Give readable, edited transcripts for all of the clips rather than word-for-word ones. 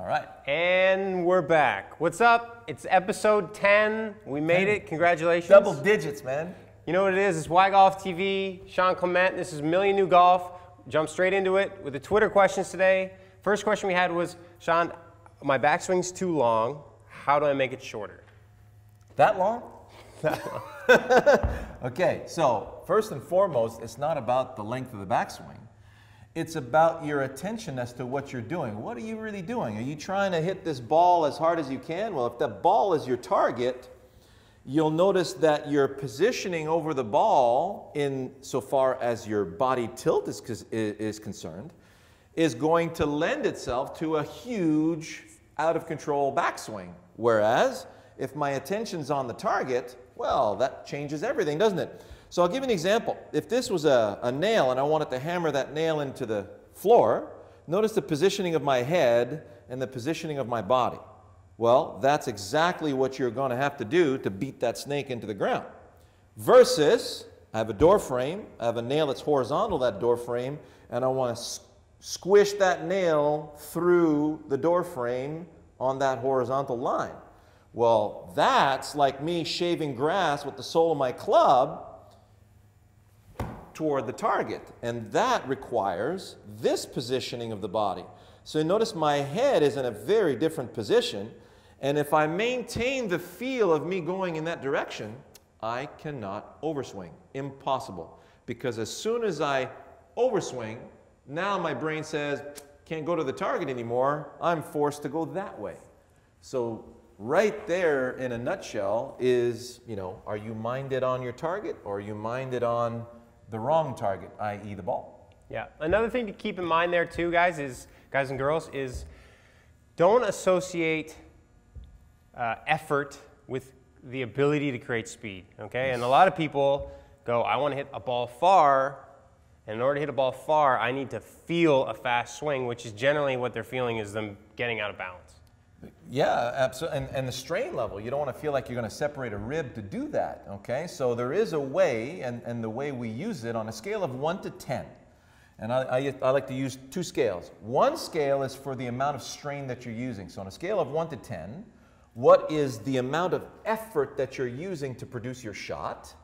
All right. And we're back. What's up? It's episode 10. We made it. Congratulations. Double digits, man. You know what it is? It's Y Golf TV. Shawn, Clement. This is Million New Golf. Jump straight into it with the Twitter questions today. First question we had was, Shawn, my backswing's too long. How do I make it shorter? That long? Okay, so first and foremost, it's not about the length of the backswing. It's about your attention as to what you're doing. What are you really doing? Are you trying to hit this ball as hard as you can? Well, if that ball is your target, you'll notice that your positioning over the ball, in so far as your body tilt is concerned, is going to lend itself to a huge out-of-control backswing. Whereas, if my attention's on the target, well, that changes everything, doesn't it? So I'll give you an example. If this was a nail and I wanted to hammer that nail into the floor, notice the positioning of my head and the positioning of my body. Well, that's exactly what you're going to have to do to beat that snake into the ground. Versus, I have a door frame, I have a nail that's horizontal to that door frame, and I want to squish that nail through the door frame on that horizontal line. Well, that's like me shaving grass with the sole of my club toward the target, and that requires this positioning of the body. So notice my head is in a very different position, and if I maintain the feel of me going in that direction, I cannot overswing. Impossible. Because as soon as I overswing, now my brain says, can't go to the target anymore, I'm forced to go that way. So right there in a nutshell is, you know, are you minded on your target or are you minded on the wrong target, i.e. the ball? Yeah. Another thing to keep in mind there too, guys and girls, is don't associate effort with the ability to create speed, okay? And a lot of people go, I want to hit a ball far, and in order to hit a ball far, I need to feel a fast swing, which is generally what they're feeling is them getting out of balance. Yeah, absolutely. And the strain level, you don't want to feel like you're going to separate a rib to do that, okay? So there is a way, and the way we use it on a scale of 1 to 10. And I like to use two scales. One scale is for the amount of strain that you're using. So on a scale of 1 to 10, what is the amount of effort that you're using to produce your shot?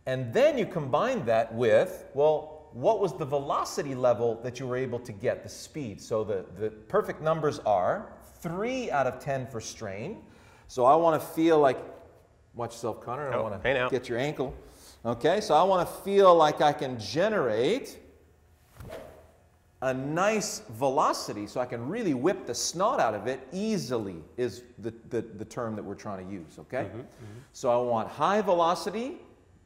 And then you combine that with, well, what was the velocity level that you were able to get, the speed? So the perfect numbers are 3 out of 10 for strain. So I want to feel like, watch yourself, Connor, I don't want to get your ankle. Okay, so I want to feel like I can generate a nice velocity so I can really whip the snot out of it easily is the term that we're trying to use, okay? So I want high velocity,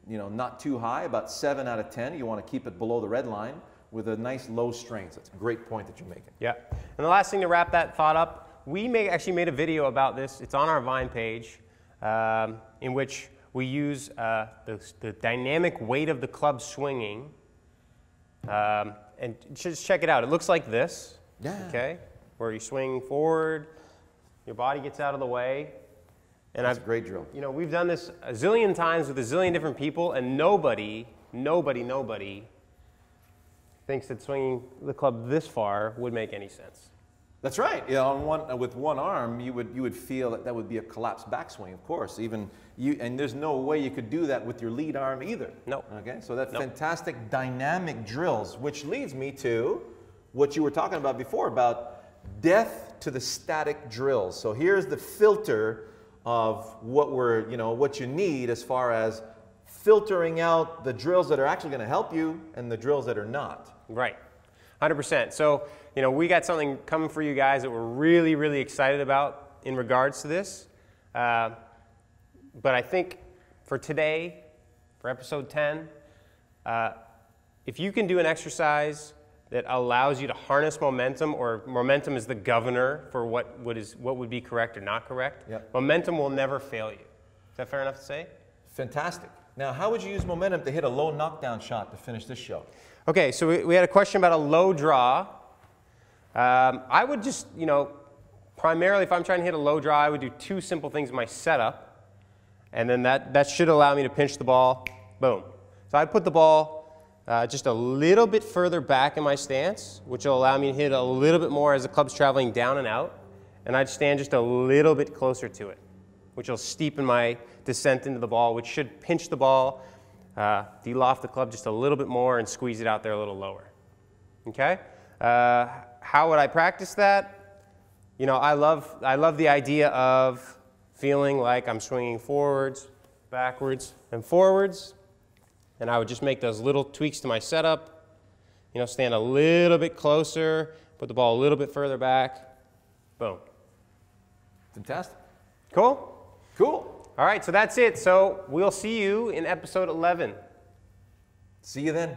you know, not too high, about 7 out of 10. You want to keep it below the red line with a nice low strain. So that's a great point that you're making. Yeah, and the last thing to wrap that thought up, we actually made a video about this. It's on our Vine page, in which we use the dynamic weight of the club swinging. And just check it out. It looks like this, okay? Where you swing forward, your body gets out of the way. And that's a great drill. You know, we've done this a zillion times with a zillion different people, and nobody thinks that swinging the club this far would make any sense. That's right. You know, with one arm, you would feel that would be a collapsed backswing, of course. And there's no way you could do that with your lead arm either. No. Okay. So that's fantastic dynamic drills, which leads me to what you were talking about before about death to the static drills. So here's the filter of what you need as far as filtering out the drills that are actually going to help you and the drills that are not. Right. 100%. So, you know, we got something coming for you guys that we're really, really excited about in regards to this. But I think for today, for episode 10, if you can do an exercise that allows you to harness momentum, or momentum is the governor for what would be correct or not correct, momentum will never fail you. Is that fair enough to say? Fantastic. Now, how would you use momentum to hit a low knockdown shot to finish this show? Okay, so we had a question about a low draw. I would just, you know, primarily if I'm trying to hit a low draw, I would do 2 simple things in my setup, and then that should allow me to pinch the ball, boom. So I'd put the ball just a little bit further back in my stance, which will allow me to hit a little bit more as the club's traveling down and out. and I'd stand just a little bit closer to it, which will steepen my descent into the ball, which should pinch the ball, de-loft the club just a little bit more and squeeze it out there a little lower. Okay? How would I practice that? You know, I love the idea of feeling like I'm swinging forwards, backwards, and forwards. And I would just make those little tweaks to my setup. You know, stand a little bit closer, put the ball a little bit further back. Boom. Fantastic. Cool? Cool. All right, so that's it. So we'll see you in episode 11. See you then.